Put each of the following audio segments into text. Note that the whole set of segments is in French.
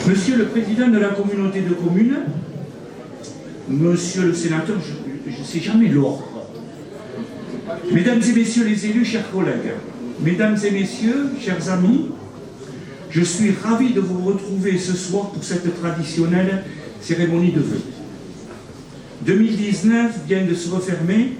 Monsieur le Président de la communauté de communes, Monsieur le Sénateur, je ne sais jamais l'ordre. Mesdames et Messieurs les élus, chers collègues, Mesdames et Messieurs, chers amis, je suis ravi de vous retrouver ce soir pour cette traditionnelle cérémonie de vœux. 2019 vient de se refermer,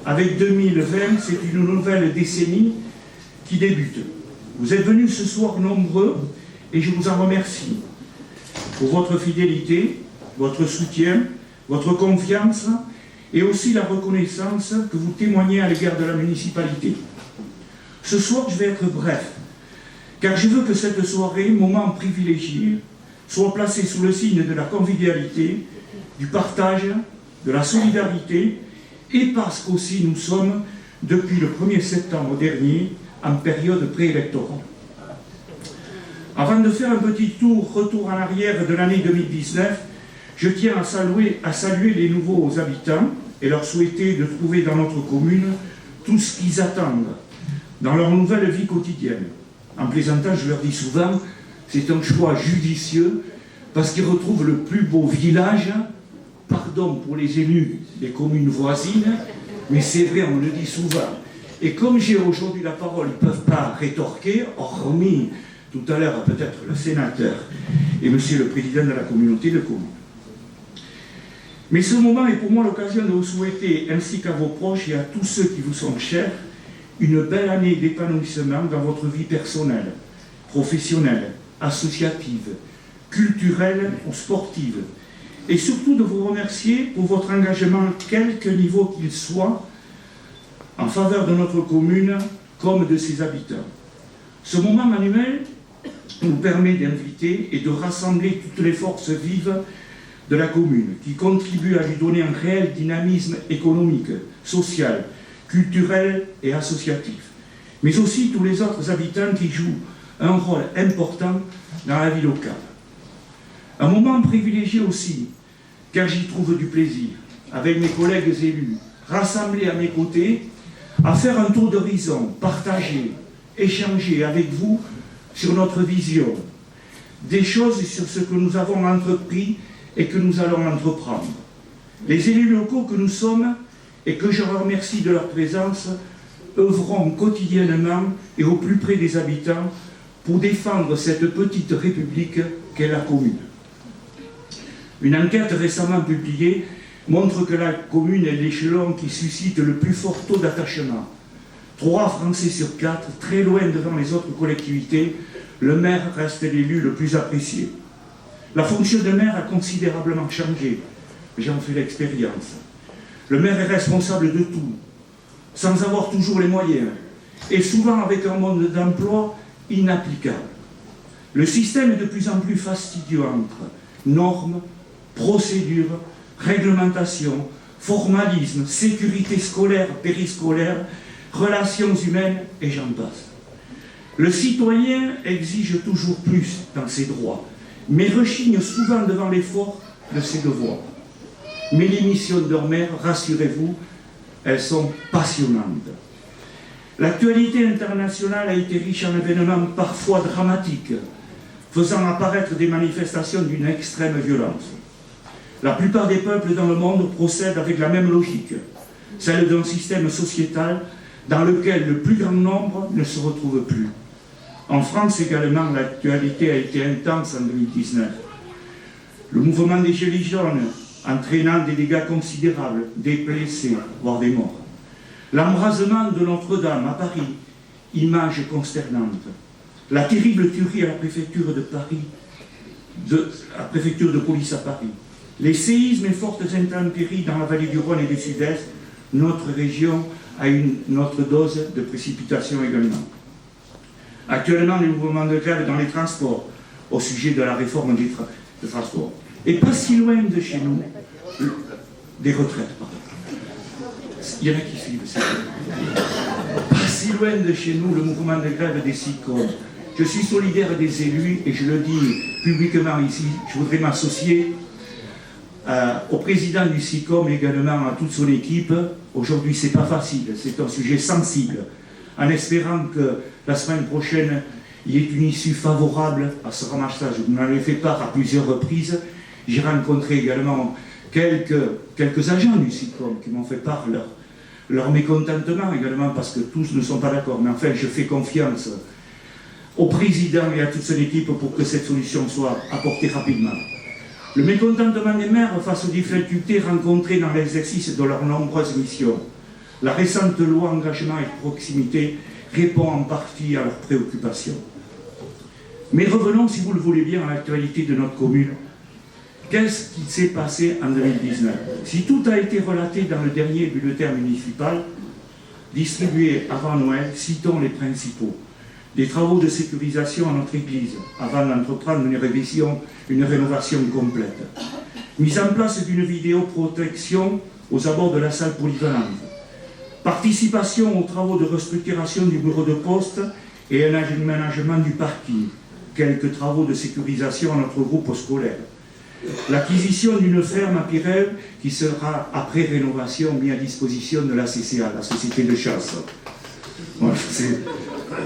avec 2020, c'est une nouvelle décennie qui débute. Vous êtes venus ce soir nombreux et je vous en remercie pour votre fidélité, votre soutien, votre confiance et aussi la reconnaissance que vous témoignez à l'égard de la municipalité. Ce soir, je vais être bref, car je veux que cette soirée, moment privilégié, soit placée sous le signe de la convivialité, du partage, de la solidarité, et parce qu'aussi nous sommes, depuis le 1er septembre dernier, en période préélectorale. Avant de faire un petit retour en arrière de l'année 2019, je tiens à saluer les nouveaux habitants et leur souhaiter de trouver dans notre commune tout ce qu'ils attendent dans leur nouvelle vie quotidienne. En plaisantant, je leur dis souvent, c'est un choix judicieux parce qu'ils retrouvent le plus beau village, pardon pour les élus des communes voisines, mais c'est vrai, on le dit souvent. Et comme j'ai aujourd'hui la parole, ils ne peuvent pas rétorquer, hormis tout à l'heure peut-être le sénateur et monsieur le président de la communauté de communes. Mais ce moment est pour moi l'occasion de vous souhaiter, ainsi qu'à vos proches et à tous ceux qui vous sont chers, une belle année d'épanouissement dans votre vie personnelle, professionnelle, associative, culturelle ou sportive. Et surtout de vous remercier pour votre engagement, quelque niveau qu'il soit, en faveur de notre commune comme de ses habitants. Ce moment annuel nous permet d'inviter et de rassembler toutes les forces vives de la commune qui contribuent à lui donner un réel dynamisme économique, social, culturel et associatif, mais aussi tous les autres habitants qui jouent un rôle important dans la vie locale. Un moment privilégié aussi, car j'y trouve du plaisir, avec mes collègues élus, rassemblés à mes côtés, à faire un tour d'horizon, partager, échanger avec vous sur notre vision, des choses sur ce que nous avons entrepris et que nous allons entreprendre. Les élus locaux que nous sommes, et que je remercie de leur présence, œuvrons quotidiennement et au plus près des habitants pour défendre cette petite république qu'est la commune. Une enquête récemment publiée montre que la commune est l'échelon qui suscite le plus fort taux d'attachement. 3 Français sur 4, très loin devant les autres collectivités, le maire reste l'élu le plus apprécié. La fonction de maire a considérablement changé, j'en fais l'expérience. Le maire est responsable de tout, sans avoir toujours les moyens, et souvent avec un mode d'emploi inapplicable. Le système est de plus en plus fastidieux entre normes, procédures, réglementation, formalisme, sécurité scolaire, périscolaire, relations humaines et j'en passe. Le citoyen exige toujours plus dans ses droits, mais rechigne souvent devant l'effort de ses devoirs. Mais les missions de maire, rassurez-vous, elles sont passionnantes. L'actualité internationale a été riche en événements parfois dramatiques, faisant apparaître des manifestations d'une extrême violence. La plupart des peuples dans le monde procèdent avec la même logique, celle d'un système sociétal dans lequel le plus grand nombre ne se retrouve plus. En France également, l'actualité a été intense en 2019. Le mouvement des Gilets jaunes entraînant des dégâts considérables, des blessés, voire des morts. L'embrasement de Notre-Dame à Paris, image consternante. La terrible tuerie à la préfecture de Paris, la préfecture de police à Paris. Les séismes et fortes intempéries dans la vallée du Rhône et du Sud-Est, notre région a notre dose de précipitation également. Actuellement, les mouvements de grève dans les transports, au sujet de la réforme des transports. Et pas si loin de chez nous, des retraites, pardon. Il y en a qui suivent, c'est vrai. Pas si loin de chez nous, le mouvement de grève des SICOM. Je suis solidaire des élus et je le dis publiquement ici, je voudrais m'associer au président du SICOM et également à toute son équipe. Aujourd'hui, c'est pas facile, c'est un sujet sensible. En espérant que la semaine prochaine, y ait une issue favorable à ce ramassage. Vous m'en avez fait part à plusieurs reprises. J'ai rencontré également quelques agents du SICOM qui m'ont fait part leur mécontentement également, parce que tous ne sont pas d'accord. Mais enfin, je fais confiance au président et à toute son équipe pour que cette solution soit apportée rapidement. Le mécontentement des maires face aux difficultés rencontrées dans l'exercice de leurs nombreuses missions. La récente loi engagement et proximité répond en partie à leurs préoccupations. Mais revenons, si vous le voulez bien, à l'actualité de notre commune. Qu'est-ce qui s'est passé en 2019? Si tout a été relaté dans le dernier bulletin municipal, distribué avant Noël, citons les principaux. Des travaux de sécurisation à notre église, avant d'entreprendre une rénovation complète. Mise en place d'une vidéoprotection aux abords de la salle polyvalente. Participation aux travaux de restructuration du bureau de poste et un aménagement du parking. Quelques travaux de sécurisation à notre groupe scolaire. L'acquisition d'une ferme à Pirel qui sera, après rénovation, mise à disposition de la CCA, la Société de chasse. Voilà,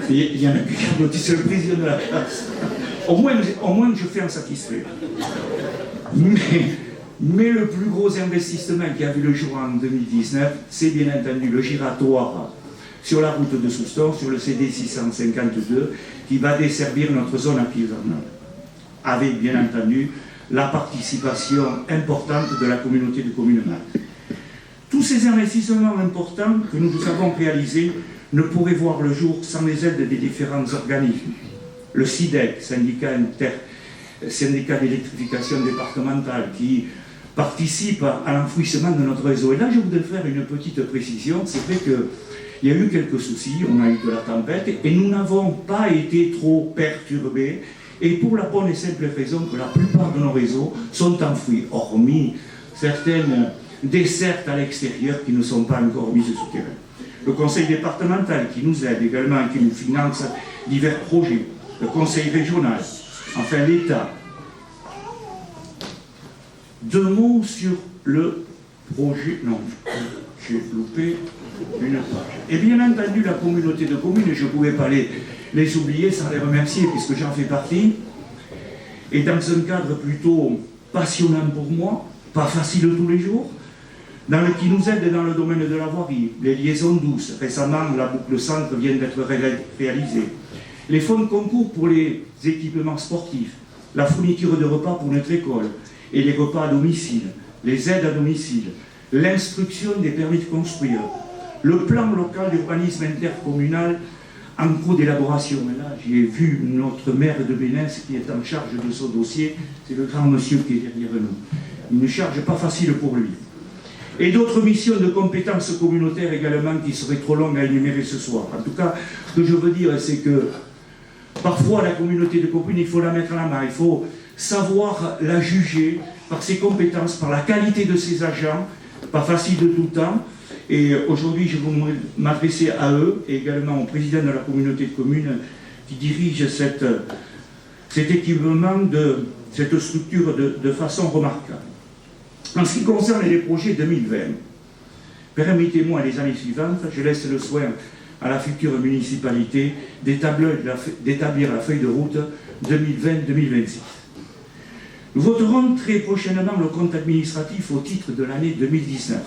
il y en a qui c'est le président de la classe. Au moins je fais un satisfait. Mais le plus gros investissement qui a vu le jour en 2019, c'est bien entendu le giratoire sur la route de Souston, sur le CD 652, qui va desservir notre zone artisanale. Avec bien entendu la participation importante de la communauté de communes Malte. Tous ces investissements importants que nous avons réalisés ne pourraient voir le jour sans les aides des différents organismes. Le SIDEC, syndicat d'électrification départementale, qui participe à l'enfouissement de notre réseau. Et là, je voudrais faire une petite précision. C'est vrai qu'il y a eu quelques soucis, on a eu de la tempête, et nous n'avons pas été trop perturbés, et pour la bonne et simple raison que la plupart de nos réseaux sont enfouis, hormis certaines dessertes à l'extérieur qui ne sont pas encore mises sous terrain. Le conseil départemental qui nous aide également et qui nous finance divers projets, le conseil régional, enfin l'État. Deux mots sur le projet. Non, j'ai loupé une page. Et bien entendu, la communauté de communes, je ne pouvais pas les oublier sans les remercier puisque j'en fais partie. Et dans un cadre plutôt passionnant pour moi, pas facile tous les jours, qui nous aide dans le domaine de la voirie, les liaisons douces. Récemment, la boucle centre vient d'être réalisée. Les fonds de concours pour les équipements sportifs, la fourniture de repas pour notre école et les repas à domicile, les aides à domicile, l'instruction des permis de construire, le plan local d'urbanisme intercommunal en cours d'élaboration. Et là, j'ai vu notre maire de Bénès qui est en charge de ce dossier, c'est le grand monsieur qui est derrière nous. Une charge pas facile pour lui. Et d'autres missions de compétences communautaires également qui seraient trop longues à énumérer ce soir. En tout cas, ce que je veux dire, c'est que parfois la communauté de communes, il faut la mettre à la main, il faut savoir la juger par ses compétences, par la qualité de ses agents, pas facile de tout temps. Et aujourd'hui, je veux m'adresser à eux et également au président de la communauté de communes qui dirige cet équipement de cette structure de façon remarquable. En ce qui concerne les projets 2020, permettez-moi les années suivantes, je laisse le soin à la future municipalité d'établir la feuille de route 2020-2026. Nous voterons très prochainement le compte administratif au titre de l'année 2019,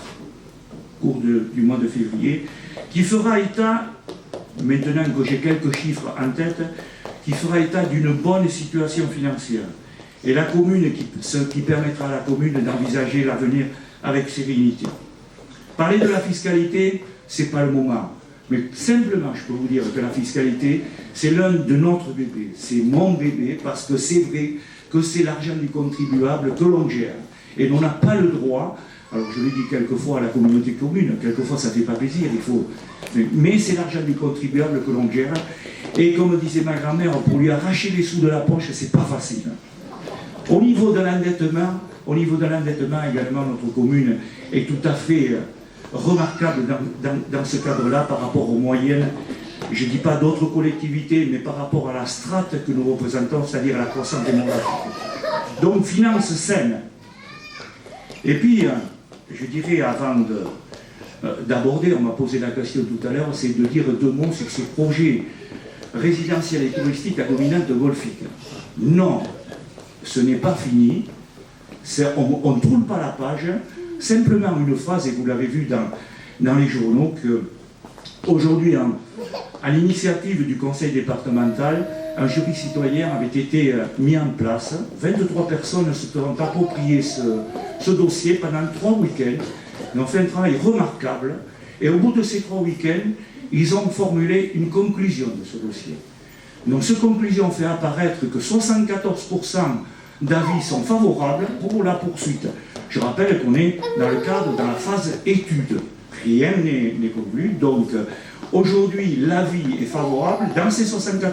au cours du mois de février, qui fera état, maintenant que j'ai quelques chiffres en tête, qui fera état d'une bonne situation financière. Et la commune, ce qui permettra à la commune d'envisager l'avenir avec sérénité. Parler de la fiscalité, ce n'est pas le moment. Mais simplement, je peux vous dire que la fiscalité, c'est l'un de notre bébé. C'est mon bébé, parce que c'est vrai que c'est l'argent du contribuable que l'on gère. Et on n'a pas le droit, alors je le dis quelquefois à la communauté commune, quelquefois ça ne fait pas plaisir, mais c'est l'argent du contribuable que l'on gère. Et comme disait ma grand-mère, pour lui arracher les sous de la poche, c'est pas facile. Au niveau de l'endettement également, notre commune est tout à fait remarquable dans ce cadre-là par rapport aux moyennes, je ne dis pas d'autres collectivités, mais par rapport à la strate que nous représentons, c'est-à-dire la croissance démographique. Donc, finances saines. Et puis, je dirais, avant d'aborder, on m'a posé la question tout à l'heure, c'est de dire deux mots sur ces projets résidentielle et touristique à dominante golfique. Non, ce n'est pas fini. On ne tourne pas la page. Simplement une phrase, et vous l'avez vu dans les journaux, qu'aujourd'hui, à l'initiative du conseil départemental, un jury citoyen avait été mis en place. 23 personnes se sont appropriées ce dossier pendant 3 week-ends. Ils ont fait un travail remarquable. Et au bout de ces 3 week-ends, ils ont formulé une conclusion de ce dossier. Donc cette conclusion fait apparaître que 74% d'avis sont favorables pour la poursuite. Je rappelle qu'on est dans la phase étude. Rien n'est conclu. Donc aujourd'hui, l'avis est favorable. Dans ces 74%,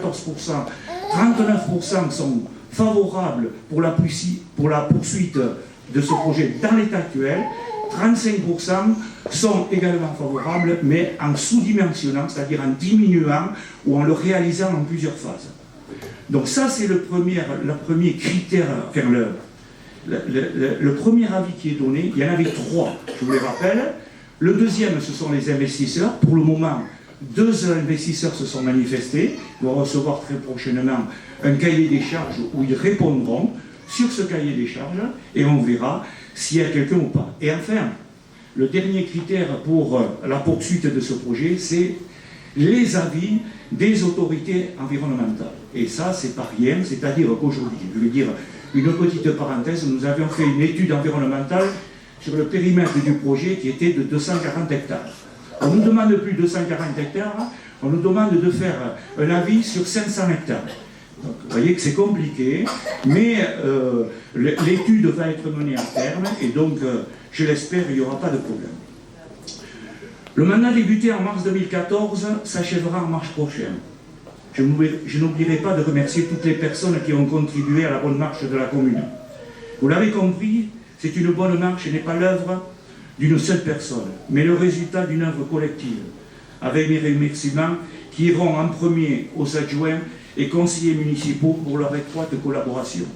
39% sont favorables pour la poursuite de ce projet dans l'état actuel. 35% sont également favorables, mais en sous-dimensionnant, c'est-à-dire en diminuant ou en le réalisant en plusieurs phases. Donc ça, c'est le premier critère, enfin le premier avis qui est donné. Il y en avait 3, je vous les rappelle. Le deuxième, ce sont les investisseurs. Pour le moment, 2 investisseurs se sont manifestés. Ils vont recevoir très prochainement un cahier des charges où ils répondront sur ce cahier des charges et on verra s'il y a quelqu'un ou pas. Et enfin, le dernier critère pour la poursuite de ce projet, c'est les avis des autorités environnementales. Et ça, c'est pas rien, c'est-à-dire qu'aujourd'hui, je vais dire une petite parenthèse, nous avions fait une étude environnementale sur le périmètre du projet qui était de 240 hectares. On nous demande plus de 240 hectares, on nous demande de faire un avis sur 500 hectares. Donc, vous voyez que c'est compliqué, mais l'étude va être menée à terme, et donc, je l'espère, il n'y aura pas de problème. Le mandat débuté en mars 2014 s'achèvera en mars prochain. Je n'oublierai pas de remercier toutes les personnes qui ont contribué à la bonne marche de la commune. Vous l'avez compris, c'est une bonne marche et n'est pas l'œuvre d'une seule personne, mais le résultat d'une œuvre collective, avec mes remerciements qui iront en premier aux adjoints et conseillers municipaux pour leur étroite collaboration.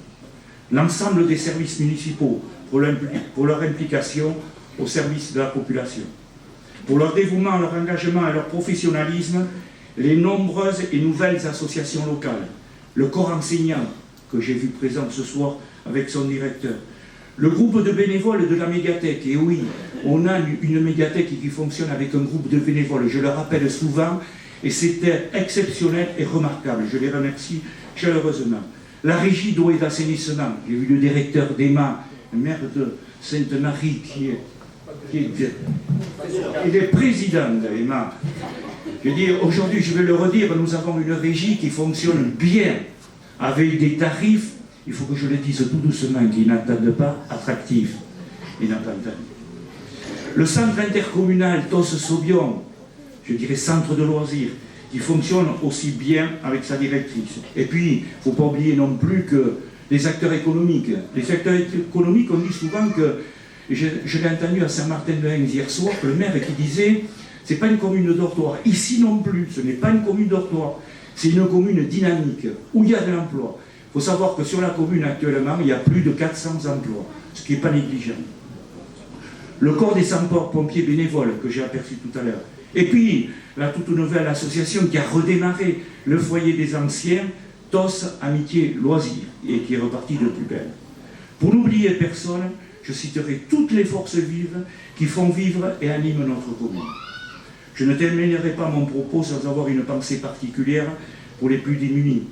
L'ensemble des services municipaux pour leur implication au service de la population. Pour leur dévouement, leur engagement et leur professionnalisme, les nombreuses et nouvelles associations locales, le corps enseignant que j'ai vu présent ce soir avec son directeur, le groupe de bénévoles de la médiathèque, et oui, on a une médiathèque qui fonctionne avec un groupe de bénévoles, je le rappelle souvent, et c'était exceptionnel et remarquable, je les remercie chaleureusement. La régie d'eau et d'assainissement, j'ai vu le directeur d'Emma, le maire de Sainte-Marie, il est président d'Emma. Je dis, aujourd'hui, je vais le redire, nous avons une régie qui fonctionne bien, avec des tarifs, il faut que je le dise tout doucement, qui n'attendent pas attractifs. Le centre intercommunal Tos-Saubion, je dirais centre de loisirs, qui fonctionne aussi bien avec sa directrice. Et puis, il ne faut pas oublier non plus que les acteurs économiques. Les acteurs économiques, on dit souvent que, je l'ai entendu à Saint-Martin-de-Hens hier soir, le maire qui disait, c'est pas une commune dortoir. Ici non plus, ce n'est pas une commune dortoir. C'est une commune dynamique, où il y a de l'emploi. Il faut savoir que sur la commune actuellement, il y a plus de 400 emplois, ce qui n'est pas négligeable. Le corps des sapeurs-pompiers bénévoles que j'ai aperçu tout à l'heure. Et puis, la toute nouvelle association qui a redémarré le foyer des anciens, TOS Amitié Loisirs, et qui est reparti de plus belle. Pour n'oublier personne, je citerai toutes les forces vives qui font vivre et animent notre commune. Je ne terminerai pas mon propos sans avoir une pensée particulière pour les plus démunis,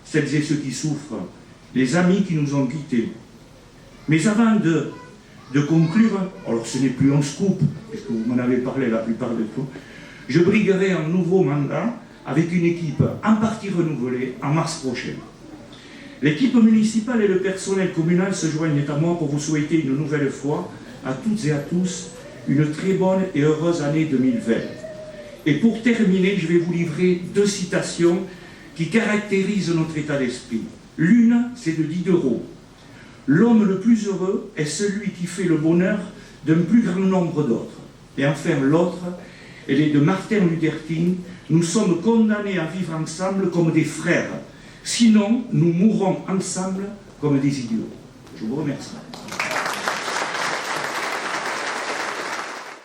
celles et ceux qui souffrent, les amis qui nous ont quittés. Mais avant de conclure, alors ce n'est plus un scoop, puisque vous m'en avez parlé la plupart de tout, je briguerai un nouveau mandat avec une équipe en partie renouvelée en mars prochain. L'équipe municipale et le personnel communal se joignent à moi pour vous souhaiter une nouvelle fois, à toutes et à tous, une très bonne et heureuse année 2020. Et pour terminer, je vais vous livrer 2 citations qui caractérisent notre état d'esprit. L'une, c'est de Diderot. L'homme le plus heureux est celui qui fait le bonheur d'un plus grand nombre d'autres. Et enfin, l'autre, elle est de Martin Luther King. Nous sommes condamnés à vivre ensemble comme des frères. Sinon, nous mourrons ensemble comme des idiots. Je vous remercie.